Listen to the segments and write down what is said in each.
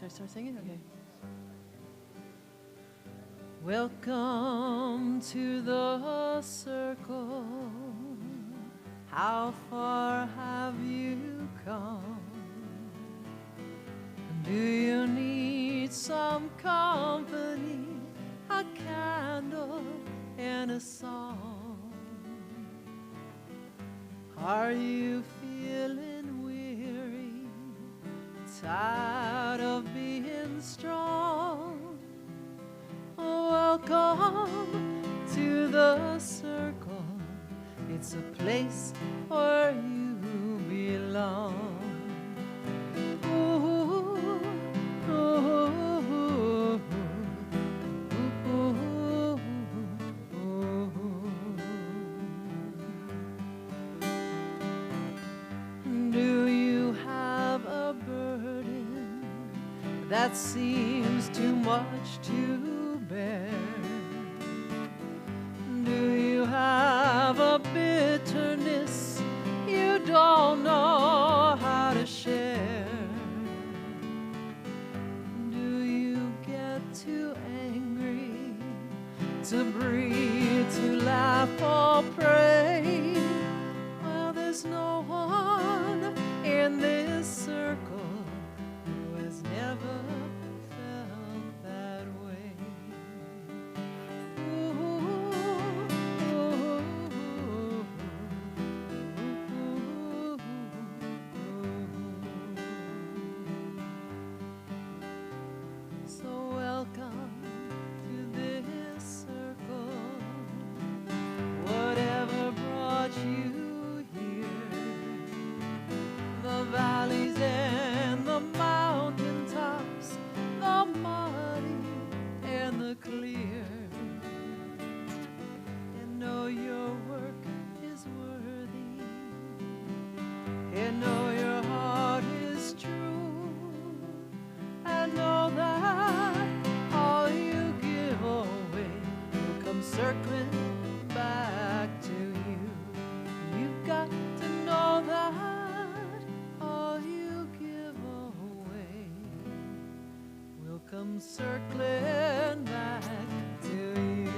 Should I start singing? Okay. Welcome to the circle. How far have you come? Do you need some company, a candle and a song? Are you feeling weary, tired of being strong? Welcome to the circle. It's a place where you belong. Ooh, ooh, ooh, ooh, Do you have a burden that seems too much to bear? Do you have a bitterness you don't know how to share? Do you get too angry to breathe, to laugh or pray? Well, there's no one in this circle who has never felt that way. So welcome to this circle. Whatever brought you here, the valleys and the mountaintops, the muddy and the clear. And know your work is worthy, and know your heart is true, and know that all you give away will come circling back to you. You've got to know that all you give away will come circling back to you.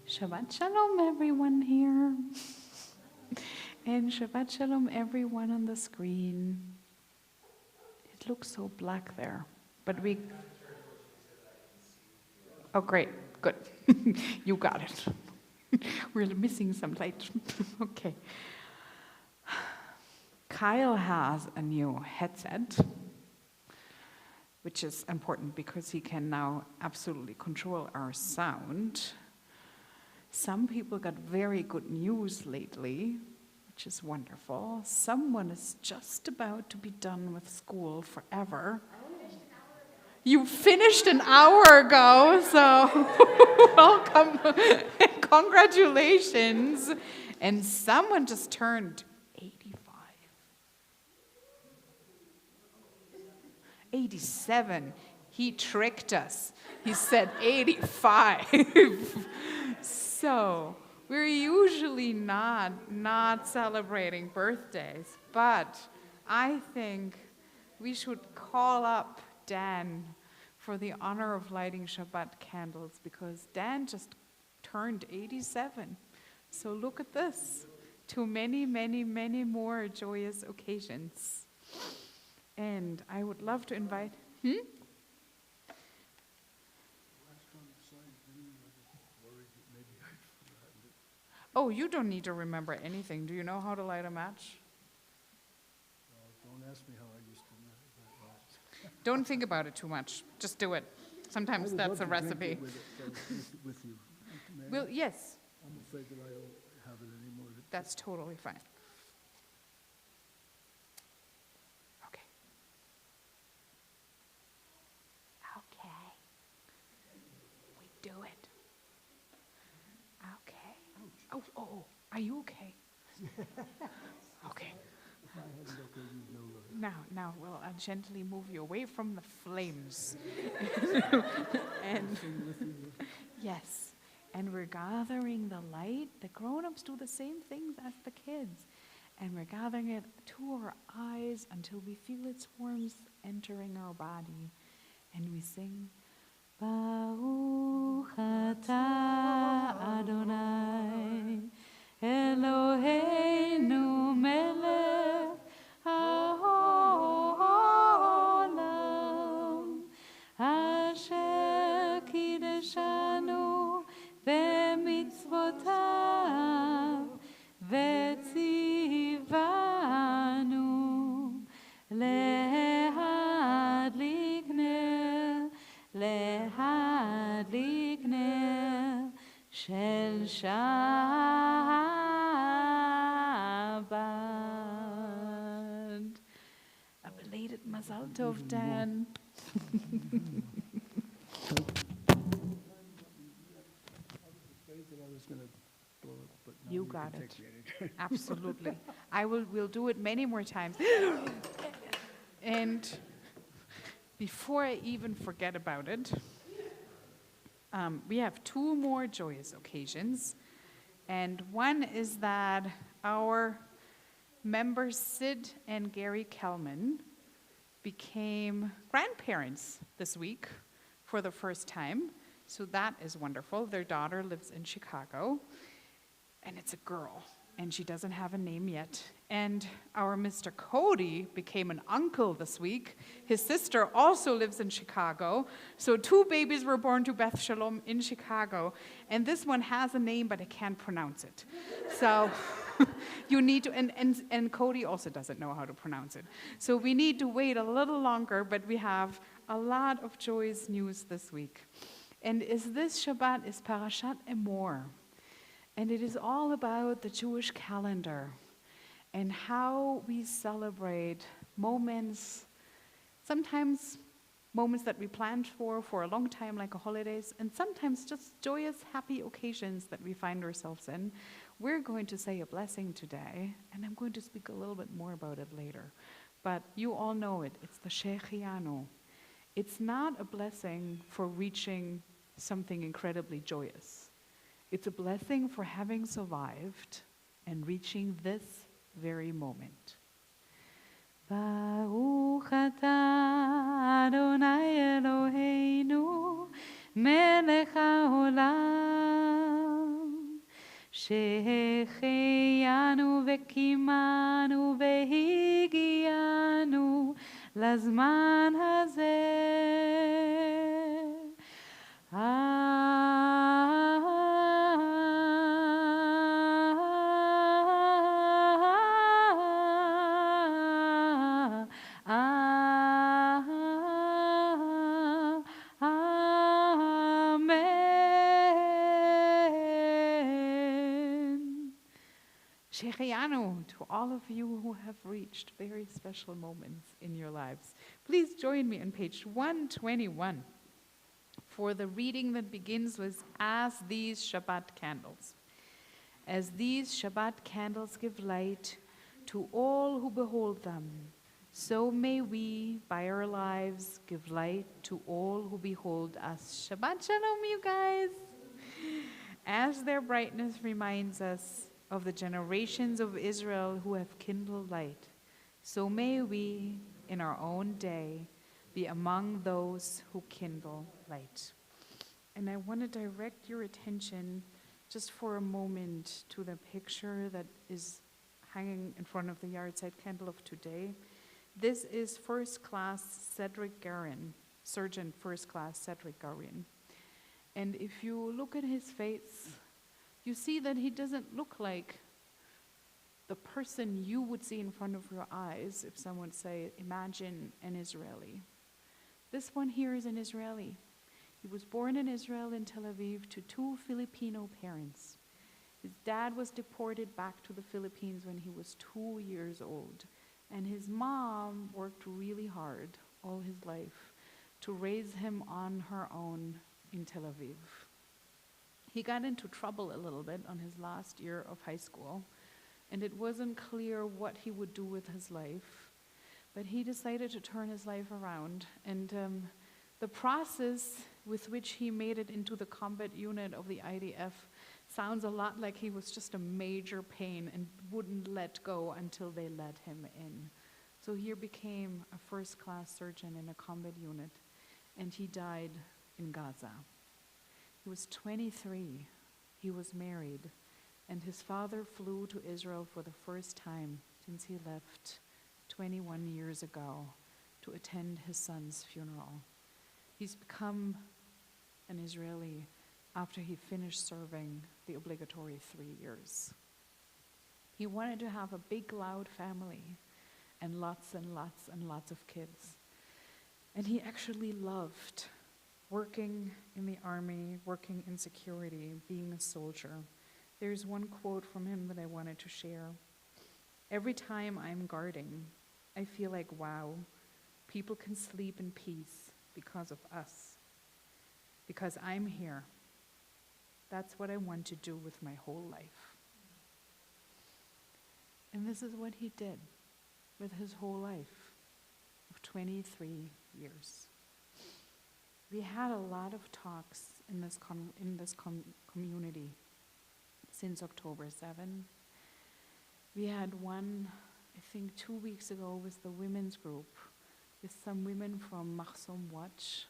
Shabbat Shalom, everyone here. And Shabbat Shalom, everyone on the screen. It looks so black there, but we... Oh, great, good. You got it. We're missing some light. Okay. Kyle has a new headset, which is important because he can now absolutely control our sound. Some people got very good news lately, which is wonderful. Someone is just about to be done with school forever. You finished an hour ago, so welcome. Congratulations. And someone just turned 85. 87. He tricked us. He said 85. So we're usually not celebrating birthdays, but I think we should call up Dan for the honor of lighting Shabbat candles, because Dan just turned 87. So look at this, to many, many, many more joyous occasions. And I would love to invite, Oh, you don't need to remember anything. Do you know how to light a match? Don't ask me how I used to light a match. Don't think about it too much. Just do it. Sometimes that's a recipe. With you. Well, yes, I'm afraid that I don't have it anymore. that's totally fine. Okay. Okay. We do it. Okay. Oh, are you okay? Okay. If I had it okay, you'd know Now, well, I'll gently move you away from the flames. And yes, and we're gathering the light. The grown-ups do the same things as the kids. And we're gathering it to our eyes until we feel its warmth entering our body. And we sing, Baruch atah Adonai, Eloheinu melech haolam, asher kideshanu b'mitzvotav, v'tzivanu lehadlik ner shel Shabbat. A belated Mazal Tov, Dan. Afraid that I was going to blow it, but now You can got take it. the edit. Absolutely. We'll do it many more times. And before I even forget about it, we have two more joyous occasions. And one is that our members Sid and Gary Kellman became grandparents this week for the first time. So that is wonderful. Their daughter lives in Chicago, and it's a girl, and she doesn't have a name yet. And our Mr. Cody became an uncle this week. His sister also lives in Chicago. So 2 babies were born to Beth Shalom in Chicago. And this one has a name, but I can't pronounce it. So you need to, and Cody also doesn't know how to pronounce it. So we need to wait a little longer, but we have a lot of joyous news this week. And this Shabbat is Parashat Emor. And it is all about the Jewish calendar and how we celebrate moments, sometimes moments that we planned for a long time, like holidays, and sometimes just joyous, happy occasions that we find ourselves in. We're going to say a blessing today, and I'm going to speak a little bit more about it later. But you all know it. It's the Shechianu. It's not a blessing for reaching something incredibly joyous. It's a blessing for having survived and reaching this very moment. Baruch atah Adonai Eloheinu melech haolam שהחיינו וקיימנו והגיענו לזמן הזה. Shechianu, to all of you who have reached very special moments in your lives. Please join me on page 121 for the reading that begins with, As these Shabbat candles. As these Shabbat candles give light to all who behold them, so may we, by our lives, give light to all who behold us. Shabbat Shalom, you guys! As their brightness reminds us of the generations of Israel who have kindled light, so may we, in our own day, be among those who kindle light. And I want to direct your attention just for a moment to the picture that is hanging in front of the yard-side candle of today. This is First Class Cedric Garin, Surgeon First Class Cedric Garin. And if you look at his face, you see that he doesn't look like the person you would see in front of your eyes if someone say, imagine an Israeli. This one here is an Israeli. He was born in Israel in Tel Aviv to 2 Filipino parents. His dad was deported back to the Philippines when he was 2 years old. And his mom worked really hard all his life to raise him on her own in Tel Aviv. He got into trouble a little bit on his last year of high school, and it wasn't clear what he would do with his life. But he decided to turn his life around. And the process with which he made it into the combat unit of the IDF sounds a lot like he was just a major pain and wouldn't let go until they let him in. So he became a first-class surgeon in a combat unit, and he died in Gaza. He was 23. He was married, and his father flew to Israel for the first time since he left 21 years ago to attend his son's funeral. He's become an Israeli after he finished serving the obligatory 3 years. He wanted to have a big, loud family and lots and lots and lots of kids. And he actually loved working in the army, working in security, being a soldier. There's one quote from him that I wanted to share. "Every time I'm guarding, I feel like, wow, people can sleep in peace because of us, because I'm here. That's what I want to do with my whole life." And this is what he did with his whole life of 23 years. We had a lot of talks in this community since October 7. We had one, I think 2 weeks ago, with the women's group, with some women from Mahsum Watch,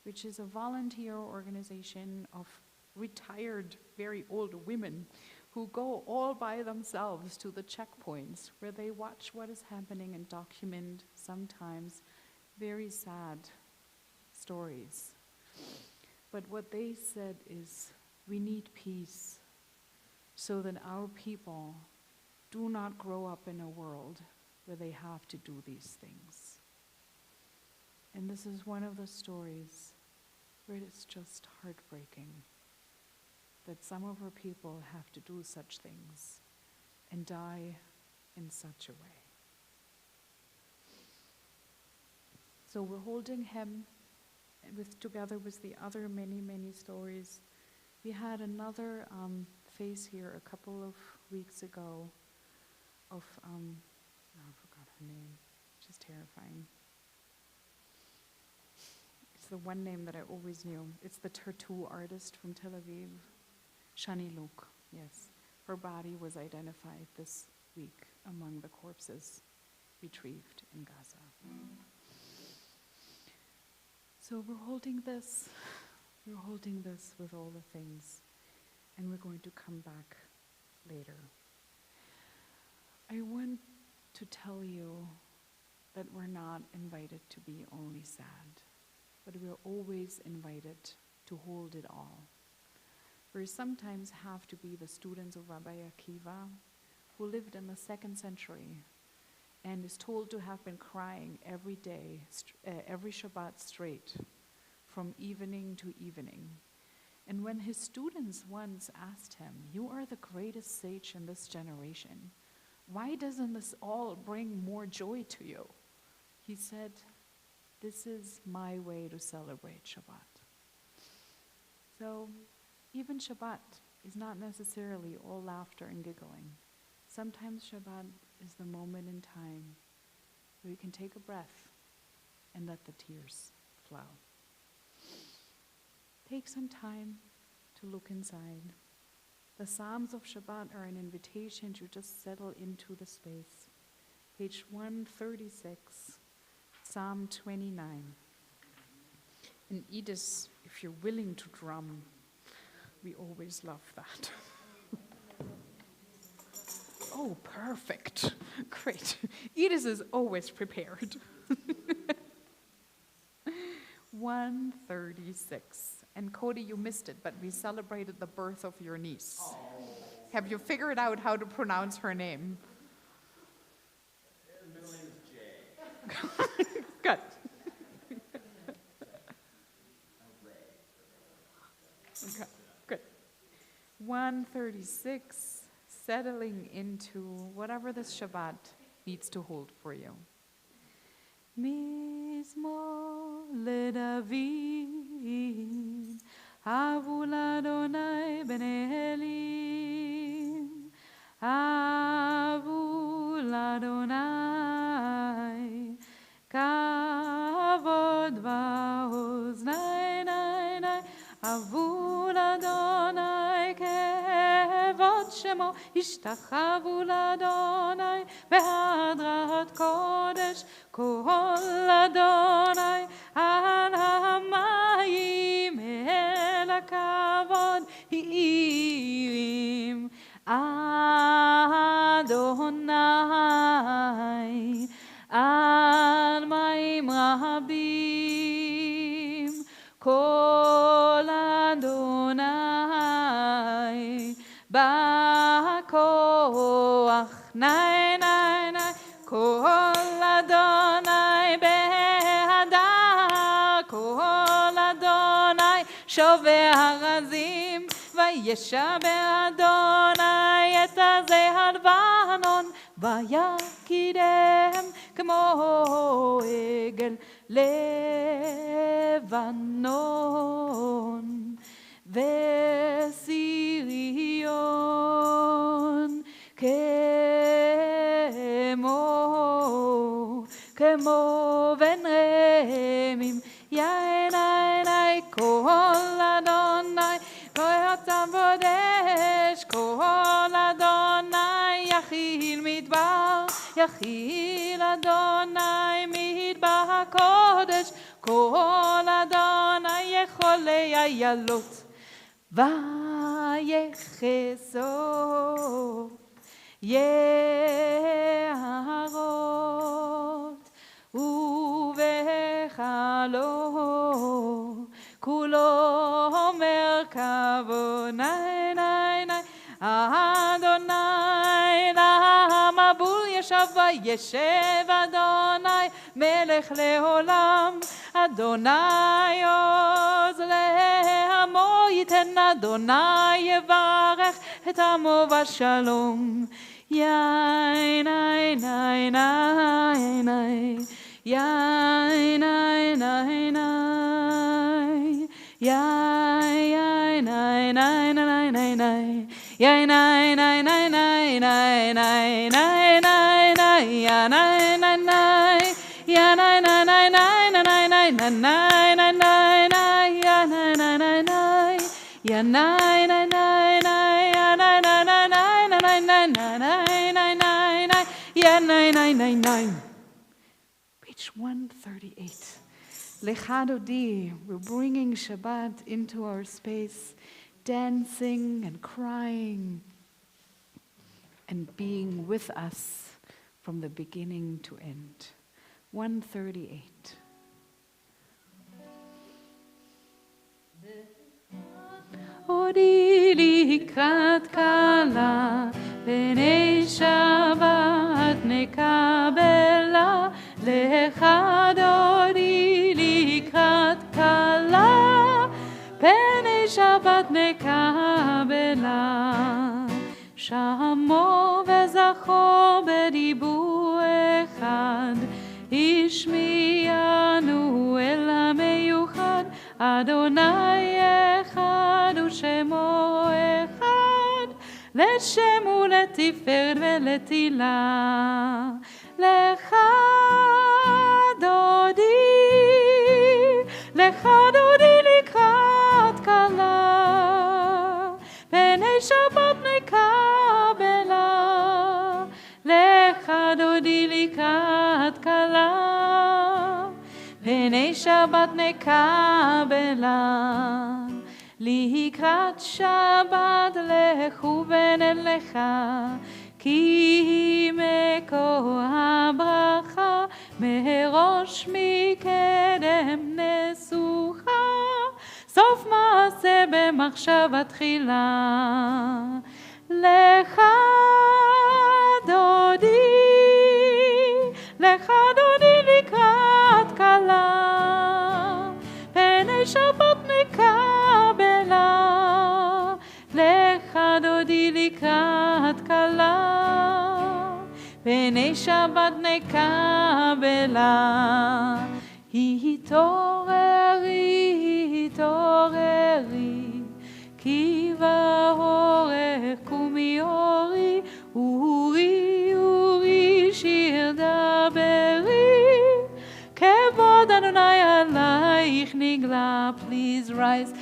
which is a volunteer organization of retired, very old women who go all by themselves to the checkpoints where they watch what is happening and document sometimes very sad stories. But what they said is, we need peace so that our people do not grow up in a world where they have to do these things. And this is one of the stories where it is just heartbreaking that some of our people have to do such things and die in such a way. So we're holding him together with the other many, many stories. We had another face here a couple of weeks ago of, I forgot her name, she's terrifying. It's the one name that I always knew. It's the tattoo artist from Tel Aviv, Shani Luke, yes. Her body was identified this week among the corpses retrieved in Gaza. So we're holding this with all the things, and we're going to come back later. I want to tell you that we're not invited to be only sad, but we're always invited to hold it all. We sometimes have to be the students of Rabbi Akiva, who lived in the 2nd century and is told to have been crying every day, every Shabbat straight, from evening to evening. And when his students once asked him, "You are the greatest sage in this generation. Why doesn't this all bring more joy to you?" He said, "This is my way to celebrate Shabbat." So even Shabbat is not necessarily all laughter and giggling. Sometimes Shabbat is the moment in time where you can take a breath and let the tears flow. Take some time to look inside. The Psalms of Shabbat are an invitation to just settle into the space. Page 136, Psalm 29. And Edith, if you're willing to drum, we always love that. Oh, perfect. Great. Edith is always prepared. 136. And Cody, you missed it, but we celebrated the birth of your niece. Oh. Have you figured out how to pronounce her name? Her middle name is Jay. Good. Okay, good. 136. Settling into whatever this Shabbat needs to hold for you. Mizmor leDavid, havu l'Adonai b'nei Elim, havu l'Adonai האוזני עבור אדוני כבוד שמו, השתחוו לאדוני בהדרת קודש, כל אדוני על המים אל הכבוד העירים. אדוני על מים רבים, כל אדוני בכוח, נאי נאי נאי, כל אדוני בהדר, כל אדוני שובר ארזים, וישבר אדוני את עזי הלבנון, ויקידם כמו עגל לבנון, וסיריון כמו בן רמים, יין עיני כל אדוני, ויוצא בודש, כל אדוני יכיל מדבר, יכיל אדוני מדבר הקודש, כל אדוני יכול איילות, ויחזור יערות ובחלו כולו מרכבו, נאי נאי נאי, אדוני למבול ישב, וישב אדוני מלך לעולם, אדוני עוז לעמו ייתן, אדוני יברך את עמו בשלום. יין עין עין עין עין, יין עין עין עין, יין עין עין עין עין עין, יין עין עין עין עין עין עין עין עין עין עין עין עין, יין עין עין עין עין עין עין עין עין עין עין עין עין, ין עין עין עין Page 138. Lecha Dodi, we're bringing Shabbat into our space, dancing and crying and being with us from the beginning to end. 138. עודי לקראת קלה, פני שבת נקבלה, לך דודי לקראת קלה, פני שבת נקבלה, שמור וזכור בדיבור אחד, השמיענו אל המיוחד, אדוני אחד ושמו אחד, לשם ולתפארת ולתהילה. לך דודי לקראת קלה, פני שבת נקבלה. לך דודי לקראת קלה, פני שבת נקבלה. לקראת שבת לכו ונלך, כי מקור הברכה מראש מקדם נסוכה, סוף מעשה במחשבה תחילה. לך דודי לקראת קלה, פני שבת נקבלה. לך דודי לקראת קלה, פני שבת נקבלה. התעוררי, כי באורך קומי אורי, אורי שיר דברי, כבוד אדוני עלי אלייך נגלה. Please rise.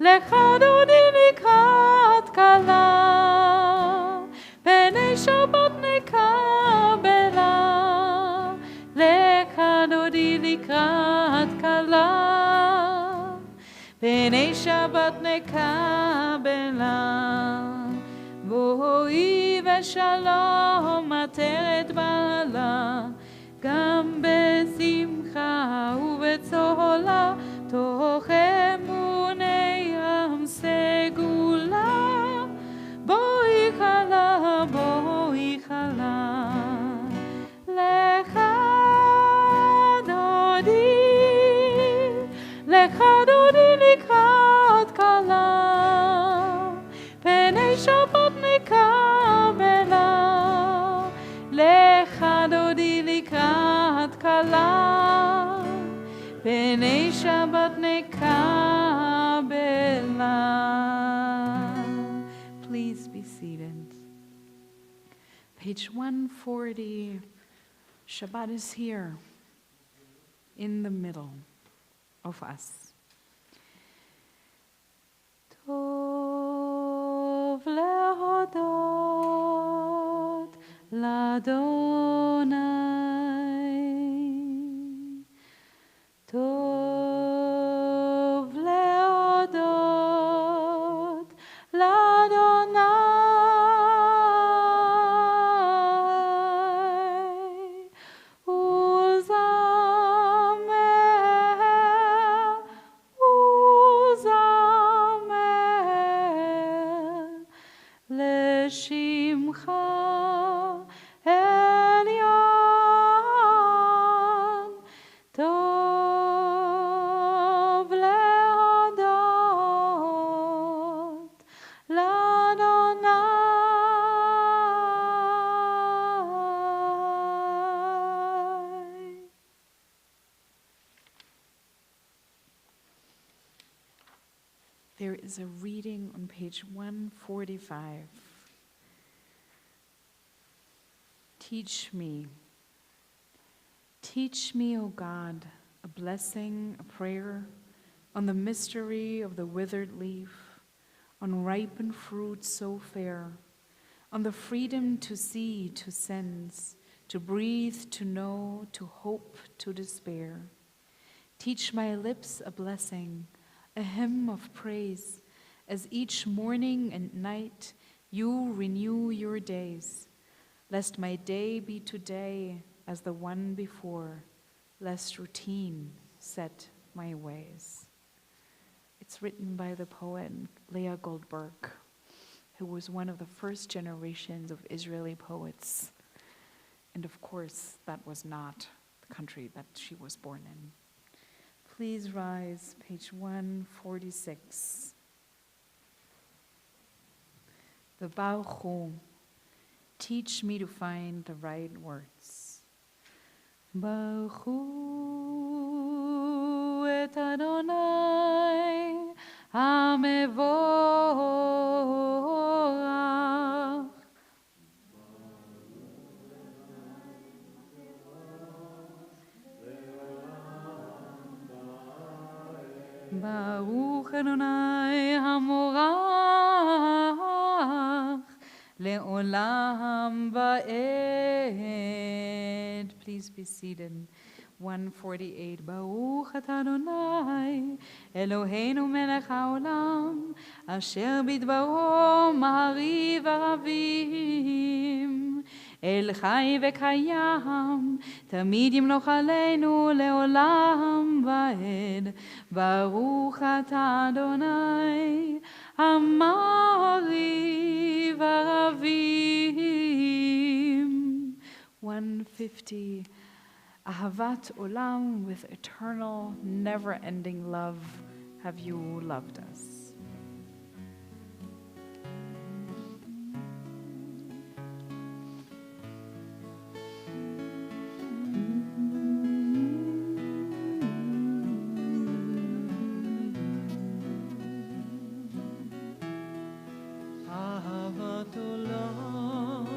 לך דודי לקראת כלה, פני שבת נקבלה. לך דודי לקראת כלה, פני שבת נקבלה. בואי ושלום עטרת בעלה, גם בשמחה ובצהלה, תוך אמוני עם סגולה. בואי חלה, בואי חלה. לך דודי לקראת כלה, פני שבת נקבלה. לך דודי לקראת כלה, פני שבת נקבלה. Please be seated. Page 140. Shabbat is here, in the middle of us. Tov lehodot l'Adonai, Tov lehodot l'Adonai, לשמך עליון, טוב להודות לאדוני. There is a reading on page 145. Teach me, O God, a blessing, a prayer, on the mystery of the withered leaf, on ripened fruit so fair, on the freedom to see, to sense, to breathe, to know, to hope, to despair. Teach my lips a blessing, a hymn of praise, as each morning and night you renew your days. Lest my day be today as the one before, lest routine set my ways. It's written by the poet Leah Goldberg, who was one of the first generations of Israeli poets. And of course, that was not the country that she was born in. Please rise, page 146. The Baruch Hu. Teach me to find the right words. Baruch Hu et Adonai HaMevorach. Baruch Adonai HaMorach Le'olam va'ed. Please be seated. 148. Baruch atah Adonai Eloheinu melech haolam asher bidbaro ma'ariv aravim el chai v'kayam tamid yimloch aleinu le'olam va'ed. Baruch atah Adonai Amariv aravim. 150. Ahavat olam, with eternal, never-ending love, have you loved us. Ahavat olam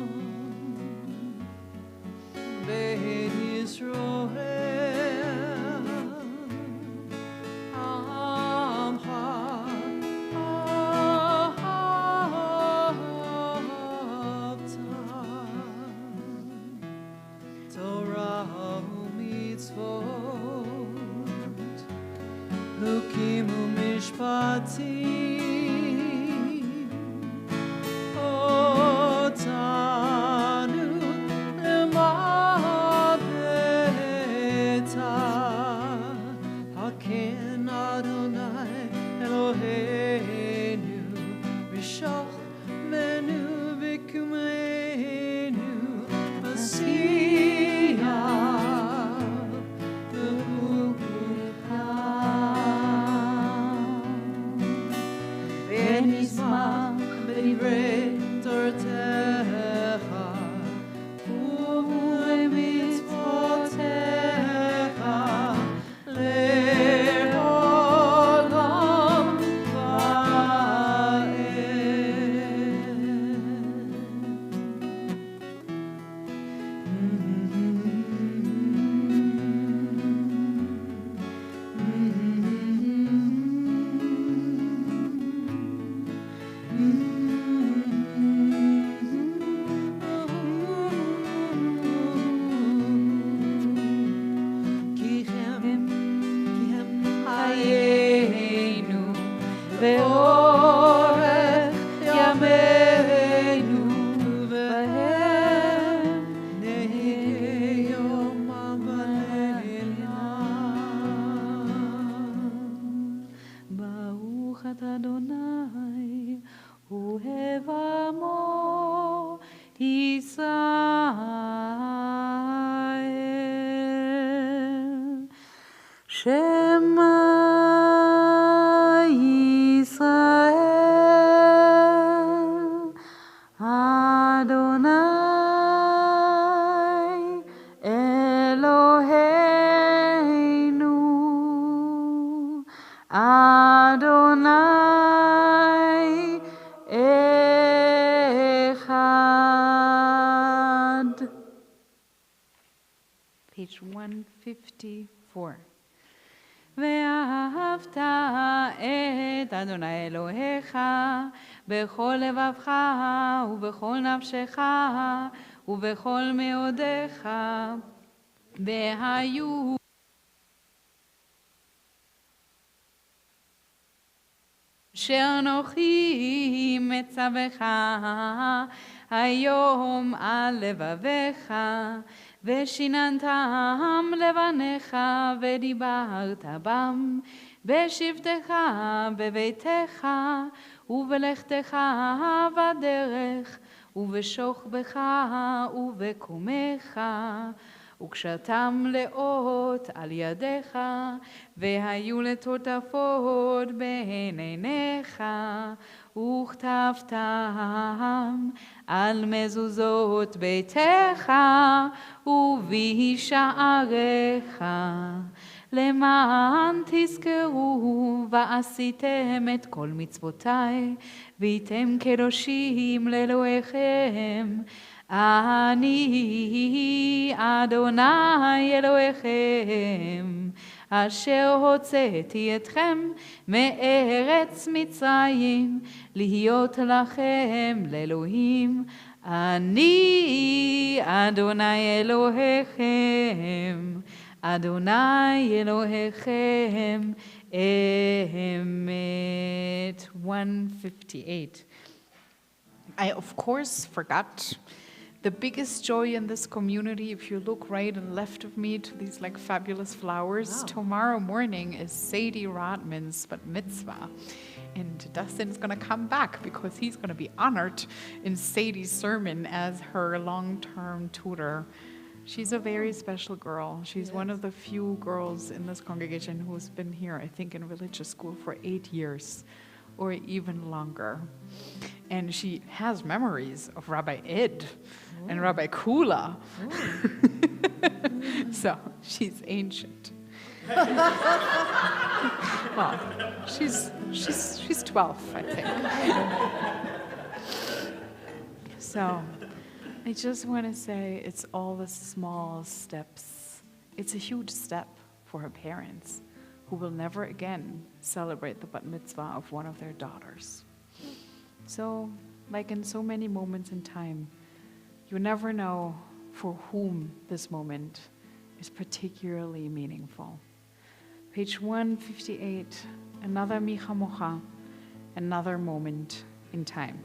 Page 154. ואהבת את אדוני אלוהיך בכל לבבך ובכל נפשך ובכל מאודיך והיו אשר אנוכי מצווך היום על לבביך ושיננתם לבניך ודיברת בם בשבתך בביתך ובלכתך בדרך ובשוכבך ובקומך וקשרתם לאות על ידיך והיו לטוטפות בין עיניך וכתבתם על מזוזות ביתך ובשעריך למען תזכרו ועשיתם את כל מצוותיי והייתם קדושים לאלוהיכם אני אדוני אלוהיכם אשר הוצאתי אתכם מארץ מצרים להיות לכם לאלוהים אני אדוני אלוהיכם אדוני אלוהיכם אמת. 158. I of course forgot the biggest joy in this community. If you look right and left of me to these like fabulous flowers, tomorrow morning is Sadie Rodman's bat mitzvah. And Dustin's going to come back because he's going to be honored in Sadie's sermon as her long-term tutor. She's a very special girl. She's one of the few girls in this congregation who's been here, I think, in religious school for 8 years or even longer. And she has memories of Rabbi Ed and Rabbi Kula. So she's ancient. Well, she's 12, I think. So I just want to say it's all the small steps. It's a huge step for her parents who will never again celebrate the bat mitzvah of one of their daughters. So, like in so many moments in time, you never know for whom this moment is particularly meaningful. Page 158, another mi chamocha, another moment in time.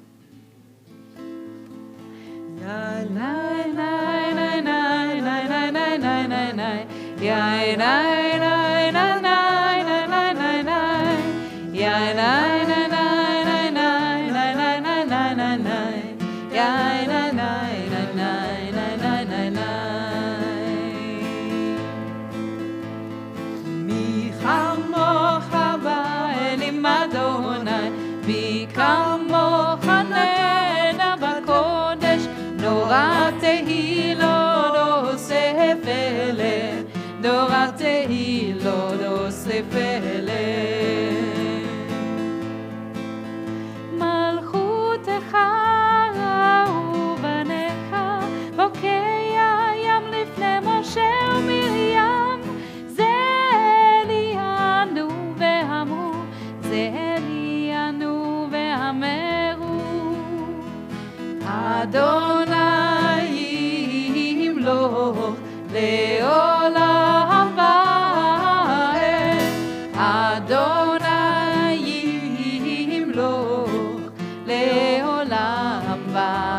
מי כמוך באלים אדוני, מי כמוך נהנה בקודש, נורא תהילות עושה פלא, נורא תהילות עושה פלא. מלכותך ובניך, בוקע ים לפני משה ומרים, זה אלינו ואמרו, זה אלינו ואמרו, אדוני ימלוך לעולם ועד, אדוני ימלוך לעולם ועד.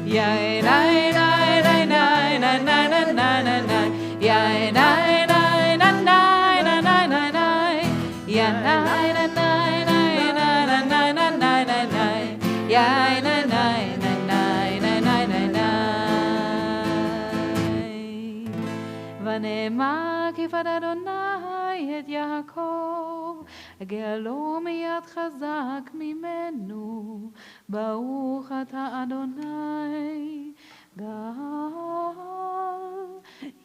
יאי ניי ניי ניי ניי ניי ניי ניי ניי ניי, יאי ניי ניי ניי ניי ניי ניי ניי ניי, יאי ניי ניי ניי ניי ניי ניי ניי ניי ניי ניי, יאי ניי ניי ניי ניי ניי ניי ניי ניי. ונאמר כיפת אדוני את יעקב, גאלו מיד חזק ממנו, ברוך אתה אדוני גאל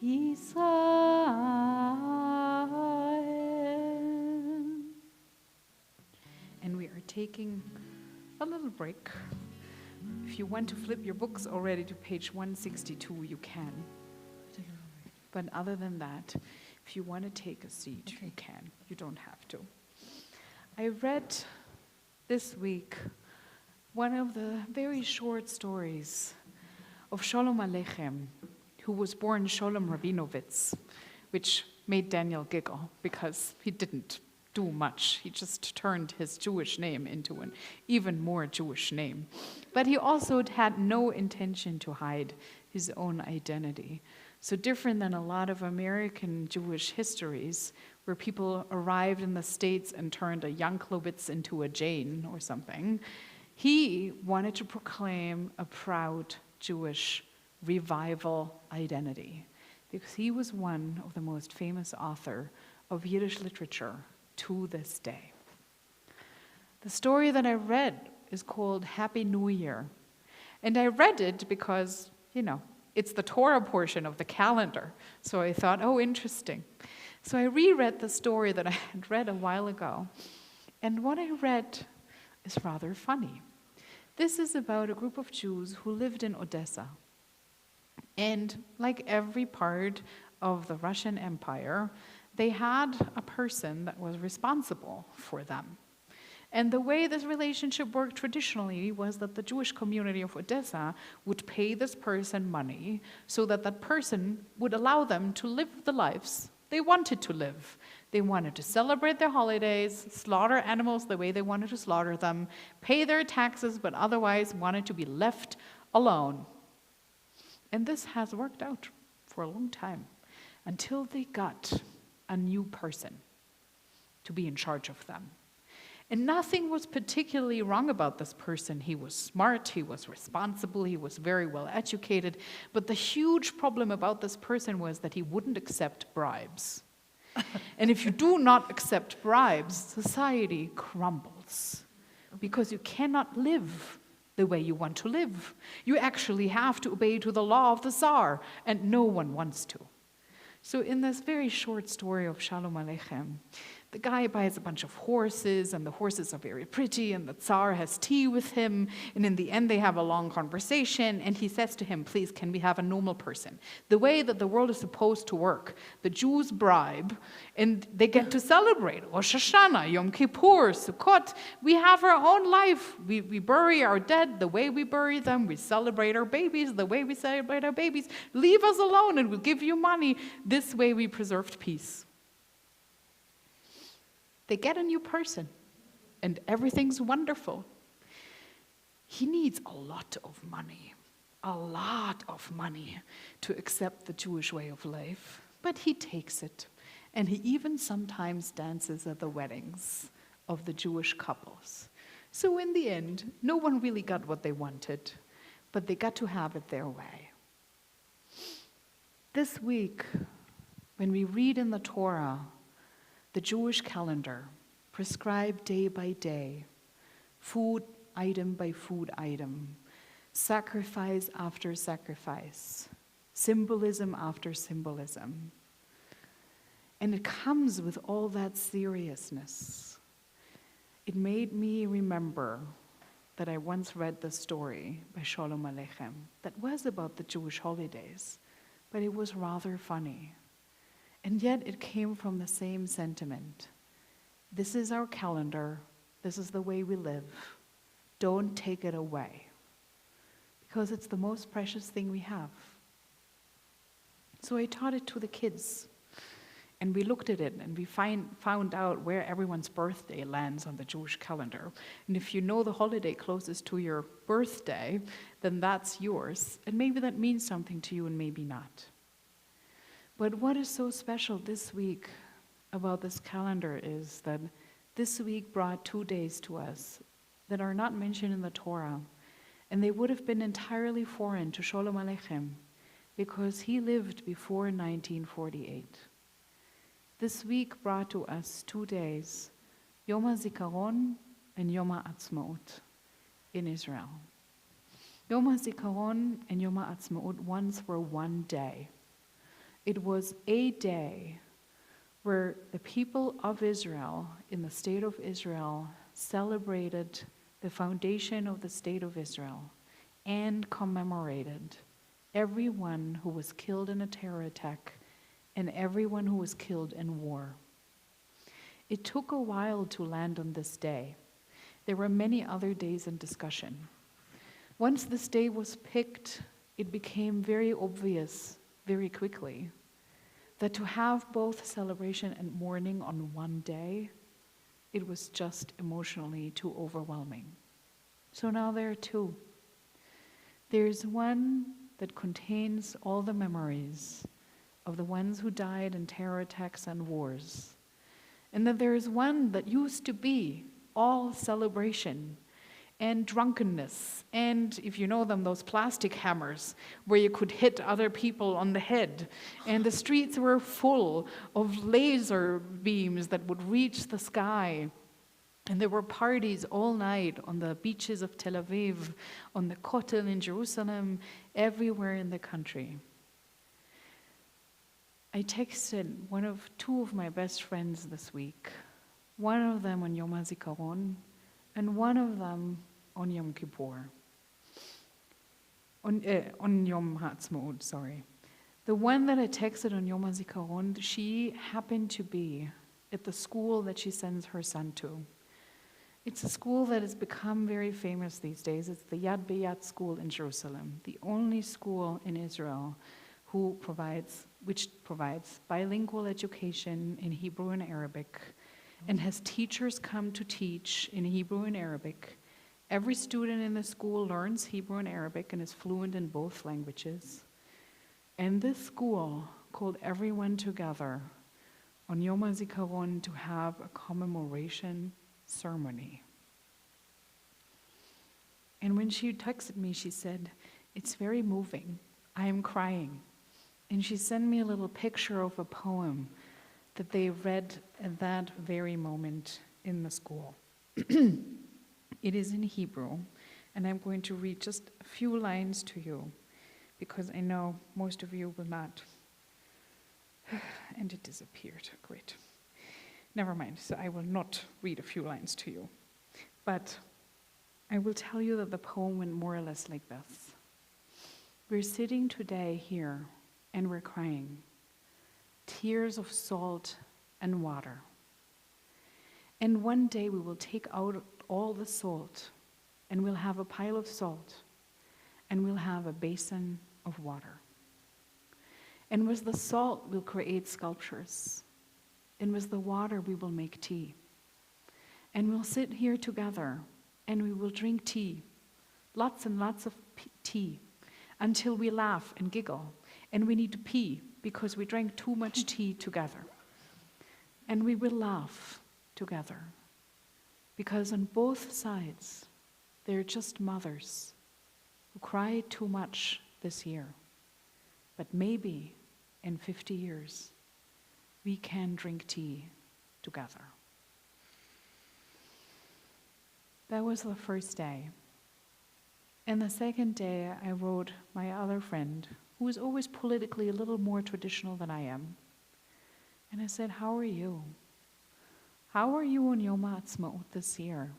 ישראל. And we are taking a little break. If you want to flip your books already to page 162, you can. But other than that, if you want to take a seat, you can. You don't have to. I read this week one of the very short stories of Shalom Aleichem, who was born Shalom Rabinovitz, which made Daniel giggle because he didn't do much. He just turned his Jewish name into an even more Jewish name. But he also had no intention to hide his own identity. So different than a lot of American Jewish histories, where people arrived in the States and turned a Yanklowitz into a Jane or something, he wanted to proclaim a proud Jewish revival identity, because he was one of the most famous authors of Yiddish literature to this day. The story that I read is called Happy New Year. And I read it because, it's the Torah portion of the calendar. So I thought, oh, interesting. So I reread the story that I had read a while ago. And what I read is rather funny. This is about a group of Jews who lived in Odessa. And like every part of the Russian Empire, they had a person that was responsible for them. And the way this relationship worked traditionally was that the Jewish community of Odessa would pay this person money so that that person would allow them to live the lives they wanted to live. They wanted to celebrate their holidays, slaughter animals the way they wanted to slaughter them, pay their taxes, but otherwise wanted to be left alone. And this has worked out for a long time, until they got a new person to be in charge of them. And nothing was particularly wrong about this person. He was smart, he was responsible, he was very well educated. But the huge problem about this person was that he wouldn't accept bribes. And if you do not accept bribes, society crumbles, because you cannot live the way you want to live. You actually have to obey to the law of the Tsar, and no one wants to. So in this very short story of Shalom Aleichem, The guy buys a bunch of horses, and the horses are very pretty, and the Tsar has tea with him, and in the end they have a long conversation, and he says to him, please, can we have a normal person? The way that the world is supposed to work. The Jews bribe, and they get to celebrate. Rosh Hashanah, Yom Kippur, Sukkot. We have our own life. We bury our dead the way we bury them. We celebrate our babies the way we celebrate our babies. Leave us alone, and we'll give you money. This way we preserved peace. They get a new person, and everything's wonderful. He needs a lot of money to accept the Jewish way of life, but he takes it, and he even sometimes dances at the weddings of the Jewish couples. So in the end, no one really got what they wanted, but they got to have it their way. This week, when we read in the Torah, the Jewish calendar, prescribed day by day, food item by food item, sacrifice after sacrifice, symbolism after symbolism. And it comes with all that seriousness. It made me remember that I once read the story by Shalom Aleichem that was about the Jewish holidays, but it was rather funny. And yet it came from the same sentiment. This is our calendar. This is the way we live. Don't take it away. Because it's the most precious thing we have. So I taught it to the kids. And we looked at it, and we found out where everyone's birthday lands on the Jewish calendar. And if you know the holiday closest to your birthday, then that's yours. And maybe that means something to you and maybe not. But what is so special this week about this calendar is that this week brought 2 days to us that are not mentioned in the Torah, and they would have been entirely foreign to Shalom Aleichem because he lived before 1948. This week brought to us 2 days, Yom HaZikaron and Yom HaAtzmaut in Israel. Yom HaZikaron and Yom HaAtzmaut once were one day. It was a day where the people of Israel, in the state of Israel, celebrated the foundation of the state of Israel and commemorated everyone who was killed in a terror attack and everyone who was killed in war. It took a while to land on this day. There were many other days in discussion. Once this day was picked, it became very obvious very quickly that to have both celebration and mourning on one day, it was just emotionally too overwhelming. So now there are two. There's one that contains all the memories of the ones who died in terror attacks and wars. And then there is one that used to be all celebration and drunkenness, and if you know them, those plastic hammers where you could hit other people on the head. And the streets were full of laser beams that would reach the sky. And there were parties all night on the beaches of Tel Aviv, on the Kotel in Jerusalem, everywhere in the country. I texted two of my best friends this week, one of them on Yom HaZikaron, and one of them on Yom Kippur, on Yom HaAtzmaut, sorry. The one that I texted on Yom HaZikaron, she happened to be at the school that she sends her son to. It's a school that has become very famous these days. It's the Yad B'Yad school in Jerusalem, the only school in Israel which provides bilingual education in Hebrew and Arabic, and has teachers come to teach in Hebrew and Arabic. Every student in the school learns Hebrew and Arabic and is fluent in both languages. And this school called everyone together on Yom HaZikaron to have a commemoration ceremony. And when she texted me, she said, "It's very moving. I am crying." And she sent me a little picture of a poem that they read at that very moment in the school. It is in Hebrew, and I'm going to read just a few lines to you, because I know most of you will not. And it disappeared. Great. Never mind, so I will not read a few lines to you. But I will tell you that the poem went more or less like this. We're sitting today here and we're crying, tears of salt and water. And one day we will take out all the salt and we'll have a pile of salt and we'll have a basin of water. And with the salt we'll create sculptures. And with the water we will make tea. And we'll sit here together and we will drink tea, lots and lots of tea, until we laugh and giggle. And we need to pee because we drank too much tea together. And we will laugh together because on both sides they're just mothers who cried too much this year. But maybe in 50 years we can drink tea together. That was the first day. And the second day, I wrote my other friend, who is always politically a little more traditional than I am. And I said, how are you? How are you on Yom HaAtzmaut this year?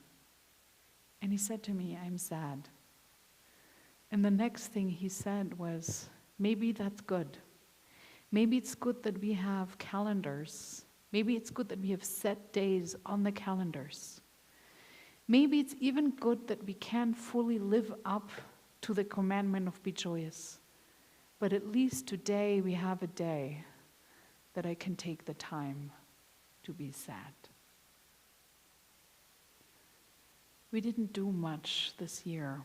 And he said to me, I'm sad. And the next thing he said was, maybe that's good. Maybe it's good that we have calendars. Maybe it's good that we have set days on the calendars. Maybe it's even good that we can't fully live up to the commandment of be joyous. But at least today we have a day that I can take the time to be sad. We didn't do much this year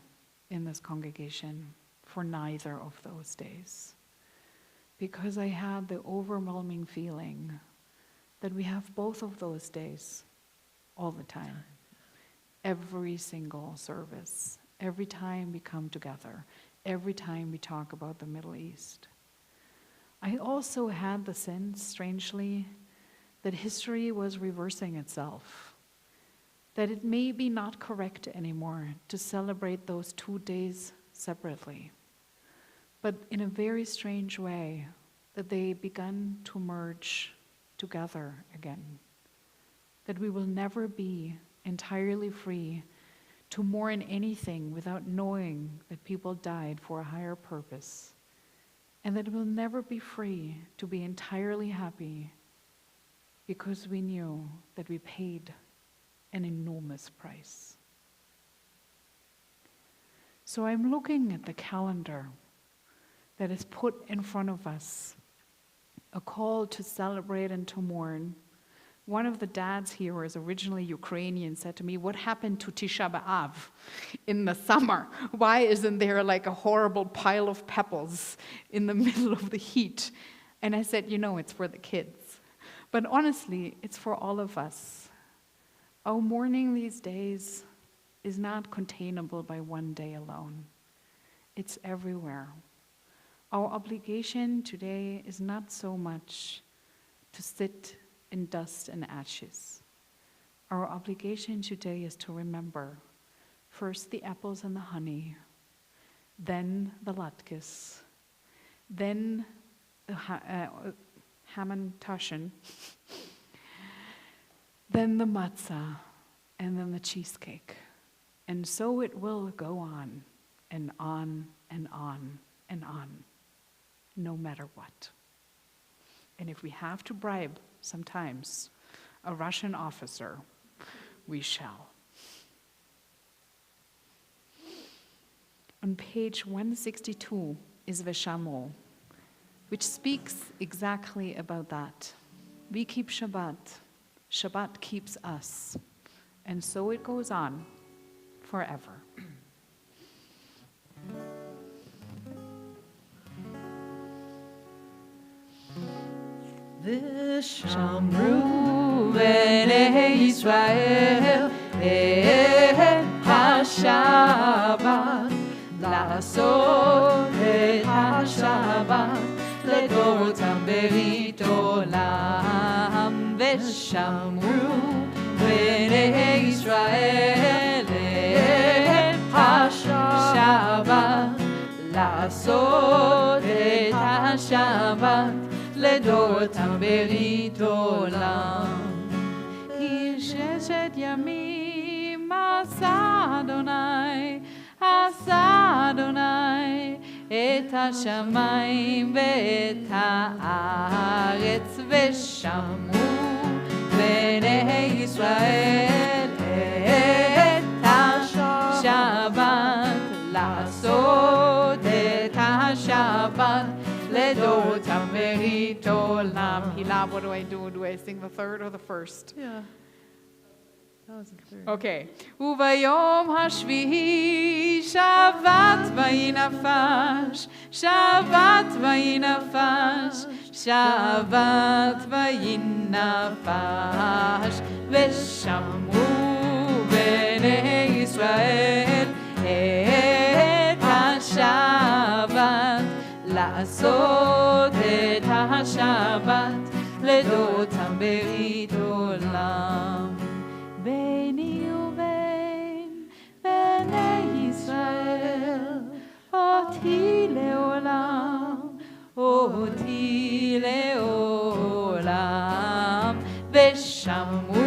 in this congregation for neither of those days, because I had the overwhelming feeling that we have both of those days all the time. Every single service, every time we come together, every time we talk about the Middle East. I also had the sense, strangely, that history was reversing itself, that it may be not correct anymore to celebrate those 2 days separately, but in a very strange way, that they begun to merge together again, that we will never be entirely free to mourn anything without knowing that people died for a higher purpose, and that we'll never be free to be entirely happy because we knew that we paid an enormous price. So I'm looking at the calendar that is put in front of us, a call to celebrate and to mourn. One of the dads here, who is originally Ukrainian, said to me, what happened to Tisha B'Av in the summer? Why isn't there like a horrible pile of pebbles in the middle of the heat? And I said, it's for the kids. But honestly, it's for all of us. Our mourning these days is not containable by one day alone. It's everywhere. Our obligation today is not so much to sit in dust and ashes. Our obligation today is to remember first the apples and the honey, then the latkes, then the Haman Tashin, then the matzah, and then the cheesecake. And so it will go on and on and on and on, no matter what. And if we have to bribe sometimes a Russian officer, we shall. On page 162 is Veshamo, which speaks exactly about that. We keep Shabbat, Shabbat keeps us, and so it goes on forever. ושמרו בני ישראל את השבת, לעשות את השבת לדורותם ברית עולם. ושמרו בני ישראל את השבת, לעשות את השבת לדורותם ברית עולם. לילות ימים עשה אדוני את השמיים ואת הארץ ושמעו בני ישראל את השבת לעשות את השבת לדורותם ברית עולם. Hila, what do I do? Do I sing the third or the first? Yeah. That was the third. Okay. וביום השביעי שבת וינפש, שבת וינפש, שבת וינפש, ושמעו בני ישראל את השבת, לעשות את השבת לדורותם ברית עולם. ביני ובין בני ישראל, אותי לעולם, ושמעו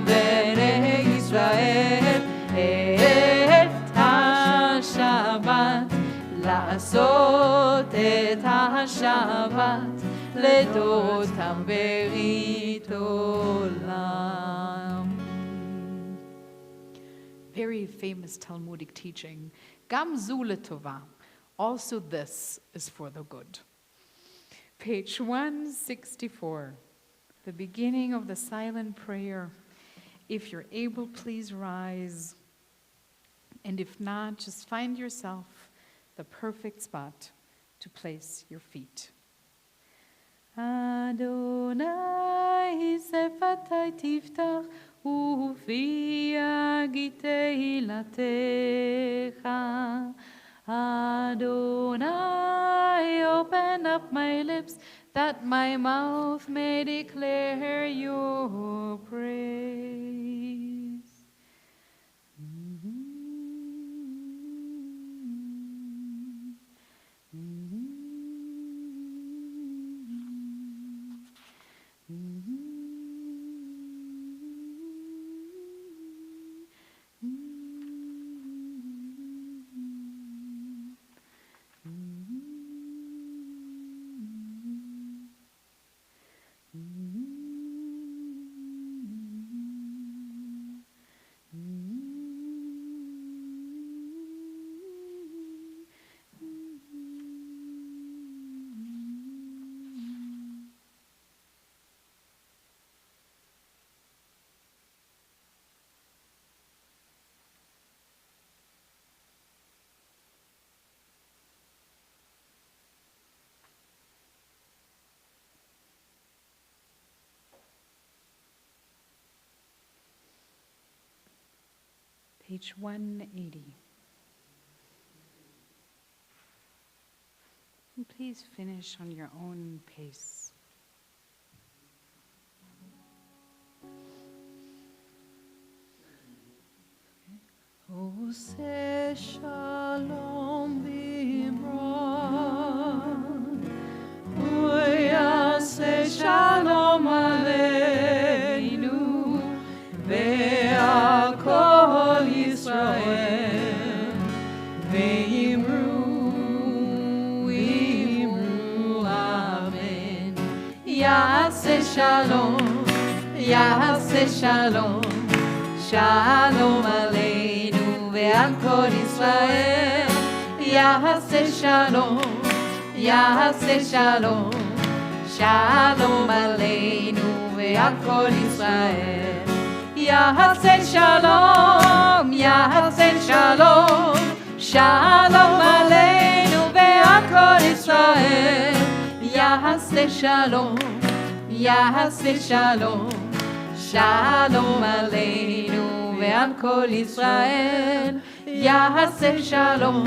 בני ישראל את השבת, לעשות את השבת לדורותם ברית עולם. Very famous Talmudic teaching. Gam zu letova. Also this is for the good. Page 164. The beginning of the silent prayer. If you're able, please rise. And if not, just find yourself the perfect spot to place your feet. Adonai sefatai tiftach ufi yagi teilatecha. Adonai, open up my lips that my mouth may declare your praise. Page 180. And please finish on your own pace. Ose shalom bimron, Oyase shalom aleinu, ve'al kol Yisrael, ve'imru amen. Yase shalom, shalom aleinu ve'al kol Yisrael. Yase shalom, shalom aleinu ve'al kol Yisrael. Yase shalom, shalom aleinu ve'al kol Yisrael. Yase shalom, shalom aleinu ve'al kol Yisrael. Yase shalom,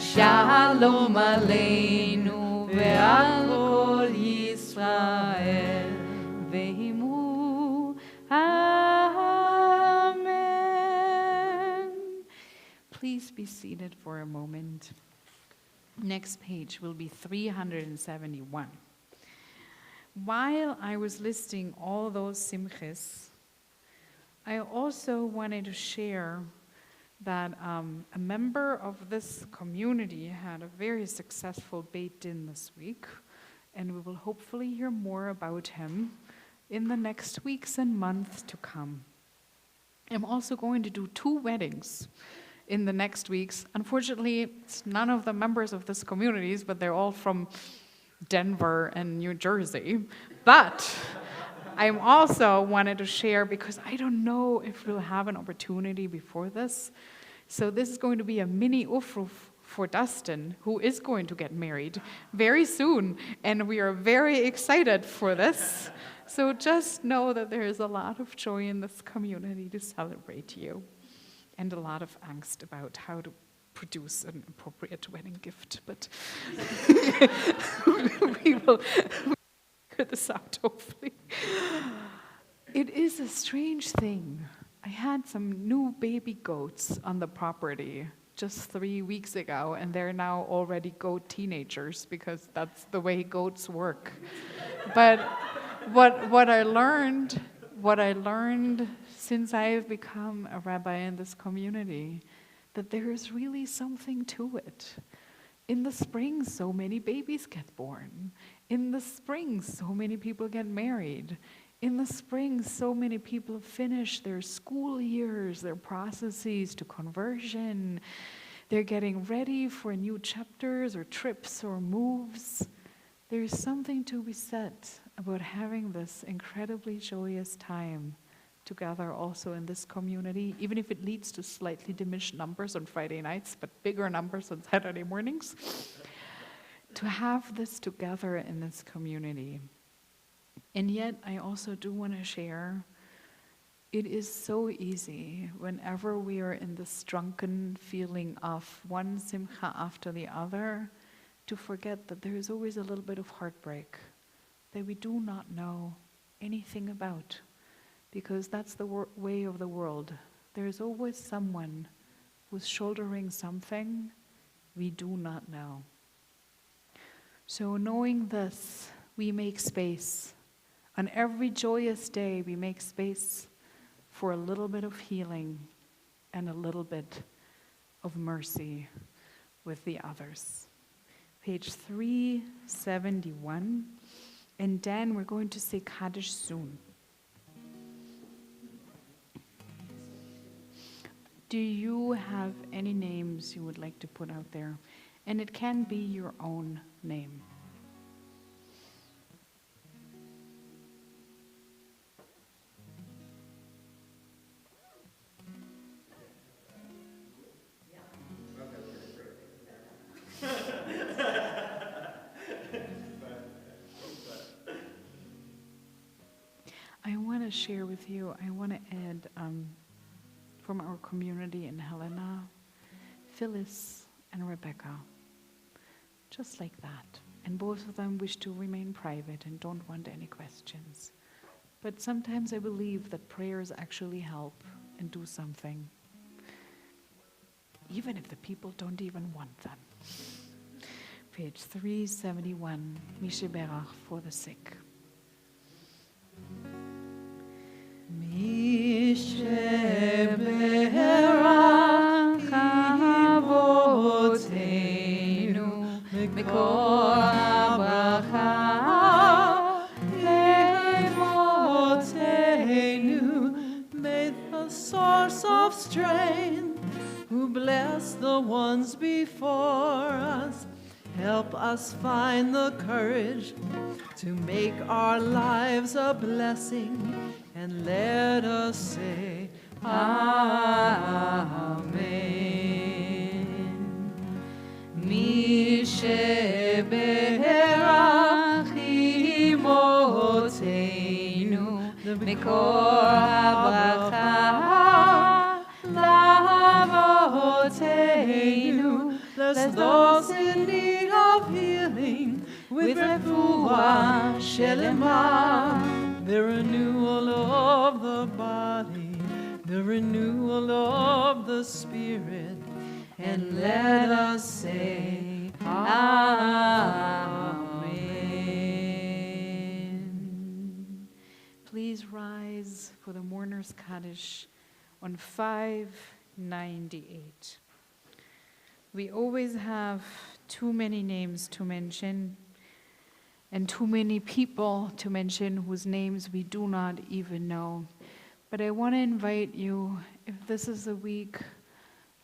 shalom aleinu ve'al kol Yisrael. Ve'imru amen. Please be seated for a moment. Next page will be 371. while I was listing all those simches, I also wanted to share that a member of this community had a very successful Beit Din this week, and we will hopefully hear more about him in the next weeks and months to come. I'm also going to do 2 weddings in the next weeks. Unfortunately, it's none of the members of this community, but they're all from Denver and New Jersey. But I also wanted to share, because I don't know if we'll have an opportunity before this. So this is going to be a mini Ufruf for Dustin, who is going to get married very soon. And we are very excited for this. So just know that there is a lot of joy in this community to celebrate you, and a lot of angst about how to produce an appropriate wedding gift. But we will figure this out, hopefully. It is a strange thing. I had some new baby goats on the property just 3 weeks ago, and they're now already goat teenagers, because that's the way goats work. But what I learned since I've become a rabbi in this community, that there is really something to it. In the spring, so many babies get born. In the spring, so many people get married. In the spring, so many people finish their school years, their processes to conversion. They're getting ready for new chapters or trips or moves. There's something to be said about having this incredibly joyous time together also in this community, even if it leads to slightly diminished numbers on Friday nights, but bigger numbers on Saturday mornings. To have this together in this community. And yet, I also do want to share, it is so easy whenever we are in this drunken feeling of one simcha after the other, to forget that there is always a little bit of heartbreak that we do not know anything about, because that's the way of the world. There is always someone who's shouldering something we do not know. So knowing this, we make space. On every joyous day, we make space for a little bit of healing and a little bit of mercy with the others. Page 371. And then we're going to say Kaddish soon. Do you have any names you would like to put out there? And it can be your own name. I want to share with you, I want to add from our community in Helena, Phyllis and Rebecca, just like that. And both of them wish to remain private and don't want any questions. But sometimes I believe that prayers actually help and do something, even if the people don't even want them. Page 371, Mishe Berach for the sick. Berach Avoteinu Mikor Habracha Levoteinu. May the source of strength, who bless the ones before us, help us find the courage to make our lives a blessing, and let us say Amen. Mishe berach imoteinu mikor habracha lavoteinu. Bless those in need of healing with refuah shelema, the renewal of the body, the renewal of the spirit, and let us say Amen. please rise for the mourner's Kaddish on 598. We always have too many names to mention and too many people to mention whose names we do not even know. But I want to invite you, if this is a week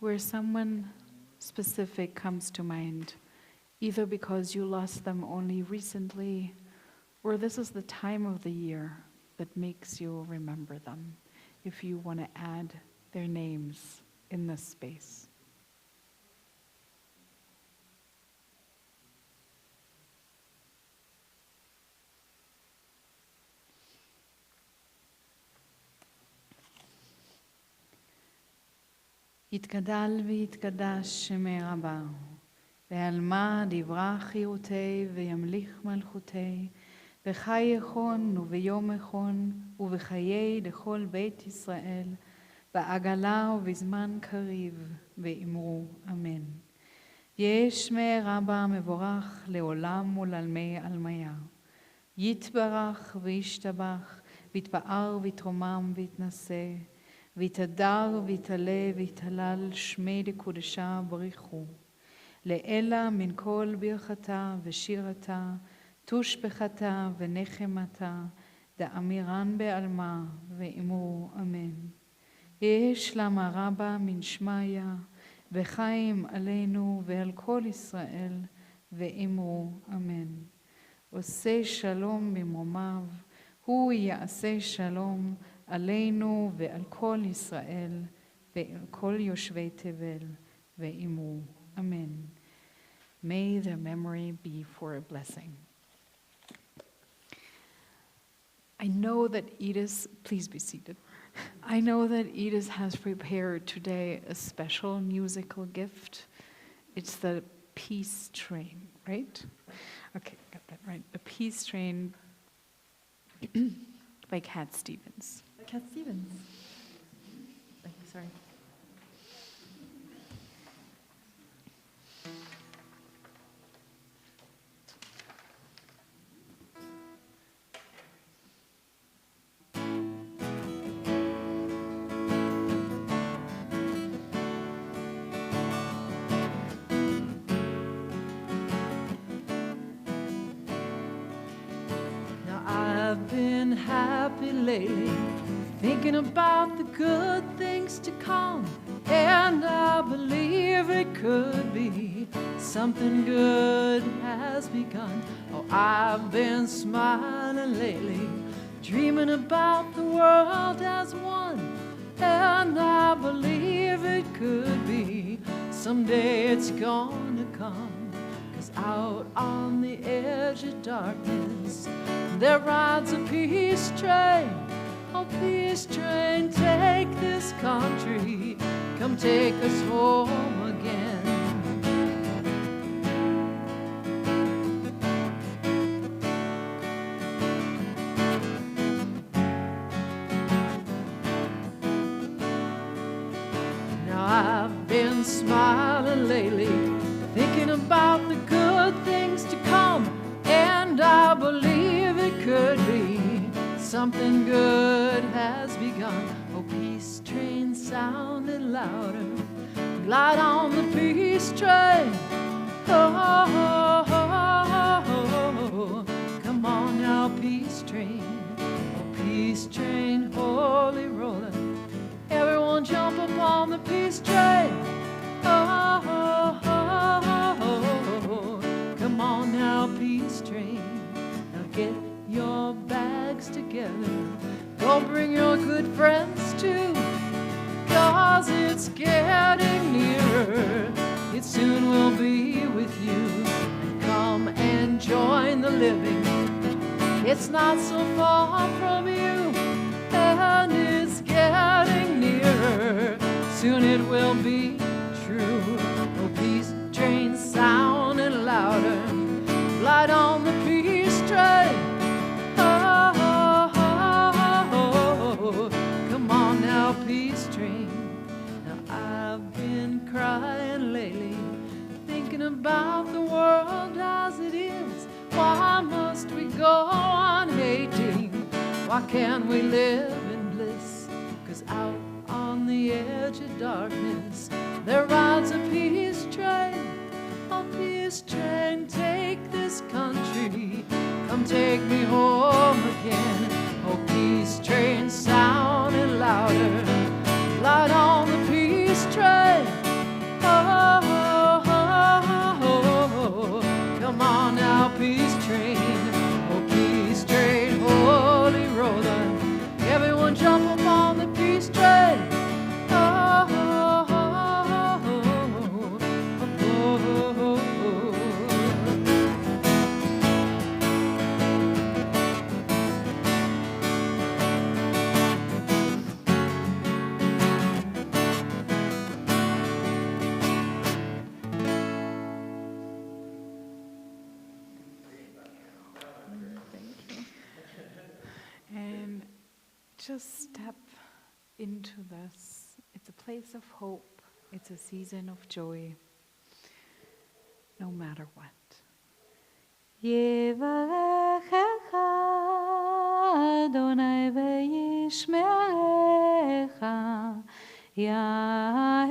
where someone specific comes to mind, either because you lost them only recently, or this is the time of the year that makes you remember them, if you want to add their names in this space. יתגדל ויתקדש שמי רבה, ועלמה דברה חיותי וימליך מלכותי, בחי יכון וביום יכון ובחיי לכל בית ישראל, בעגלה ובזמן קריב, ואמרו אמן. יש שמי רבה מבורך לעולם ולעלמי עלמיה. יתברך וישתבח, ויתפאר ויתרומם ויתנשא, ויתהדר ויתעלה ויתהלל שמי לקודשה בריחו. לאלה מן כל ברכתה ושירתה, תושבחתה ונחמתה, דאמירן בעלמה ואמרו אמן. יש למה רבה מן שמיה, וחיים עלינו ועל כל ישראל, ואמרו אמן. עושה שלום במרומיו, הוא יעשה שלום עלינו ועל כל ישראל, ועל כל יושבי תבל, ואמרו אמן. May their memory be for a blessing. I know that Edith, please be seated. I know that Edith has prepared today a special musical gift. It's the Peace Train, right? Okay, got that right. The Peace Train by Cat Stevens. Cat Stevens. Thank you, sorry. I've been happy lately, thinking about the good things to come, and I believe it could be something good has begun. Oh, I've been smiling lately, dreaming about the world as one, and I believe it could be someday it's gonna come. 'Cause out on the edge of darkness there rides a peace train. Oh, peace train, take this country, come take us home again. Now I've been smiling lately, thinking about the good things to come, and I believe it could be something good has begun. Oh, peace train sounding louder, glide on the peace train. Oh, oh, oh, oh, come on now, peace train. Oh, peace train, holy roller, everyone jump up on the peace train. Oh, oh, oh, oh, come on now, peace train. Now get your bags together, go bring your good friends too, 'cause it's getting nearer, it soon will be with you. And come and join the living, it's not so far from you, and it's getting nearer, soon it will be true. Oh, peace train sounding louder, glide on the peace train. Oh, oh, oh, oh, come on now, peace train. Now I've been crying lately, thinking about the world as it is. Why must we go on hating? Why can't we live in bliss? 'Cause out on the edge of darkness there rides a peace train. Oh, peace train, take this country, come take me home again. Oh, peace train, sounding louder, light on the peace train. Oh, oh, oh, oh, oh. Come on now, peace train. Oh, peace train, holy roller, everyone jump up on the peace train. Oh, oh, oh, oh, oh, oh, oh, oh. And just step into this. It's a place of hope. It's a season of joy, no matter what. יברכך אדוני וישמרך, יאר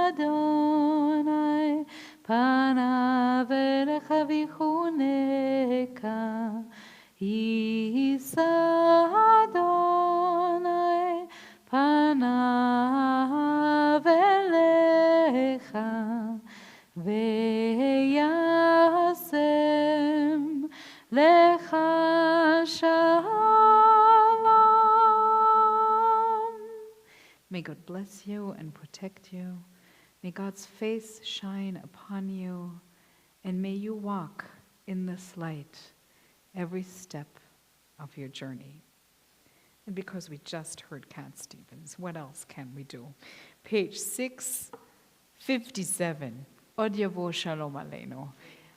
אדוני פניו אליך ויחונך, יישא אדוני פניו אליך, וישם לך שלום. May God bless you and protect you. May God's face shine upon you, and may you walk in this light every step of your journey. And because we just heard Cat Stevens, what else can we do? Page 657. Od Yavo Shalom Aleinu.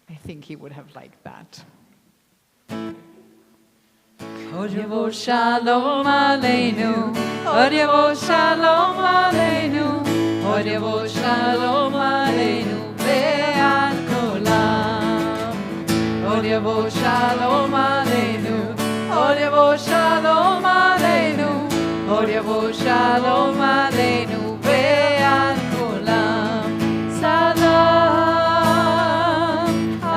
I think he would have liked that. Od Yavo Shalom Aleinu. Od Yavo Shalom Aleinu. Od Yavo Shalom Aleinu. Ve'al kolam. Od Yavo Shalom Aleinu. Od Yavo Shalom Aleinu. Od Yavo Shalom Aleinu. Ve'al kolam. Salam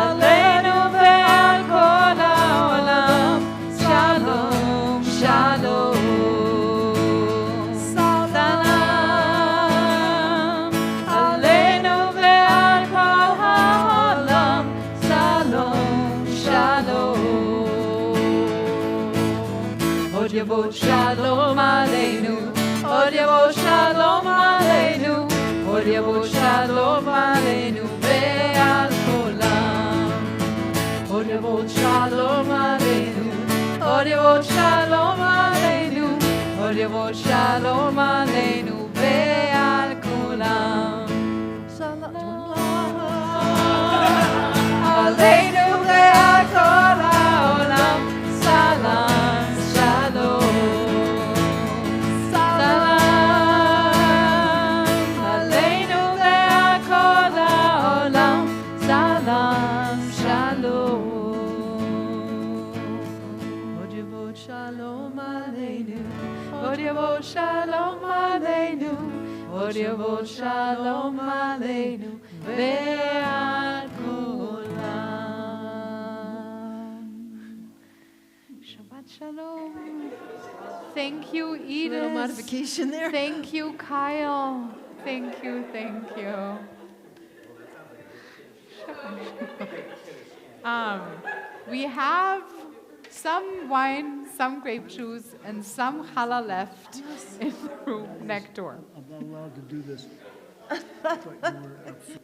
Aleinu ve'al kol ha'olam. Shalom, shalom. Salam Aleinu ve'al kol ha'olam. Shalom, shalom. Od Yavo Shalom Aleinu. Od Yavo Shalom Aleinu. Od Yavo Shalom Aleinu ve'al kolam. Od Yavo Shalom Aleinu. Od Yavo Shalom Aleinu. Od Yavo Shalom Aleinu ve'al kolam. Aleinu ve'al kol ha'olam. Salam, shalom. Salam Aleinu ve'al kol ha'olam. Salam, shalom. Od Yavo Shalom Aleinu. Od Yavo Shalom Aleinu. Od Yavo Shalom Aleinu ve'al kolam. Shabbat Shalom. Thank you, Edith. Little modification there. Thank you, Kyle. Thank you, thank you. We have some wine, some grape juice, and some challah left in the room next door. I'm not allowed to do this. But you were upset.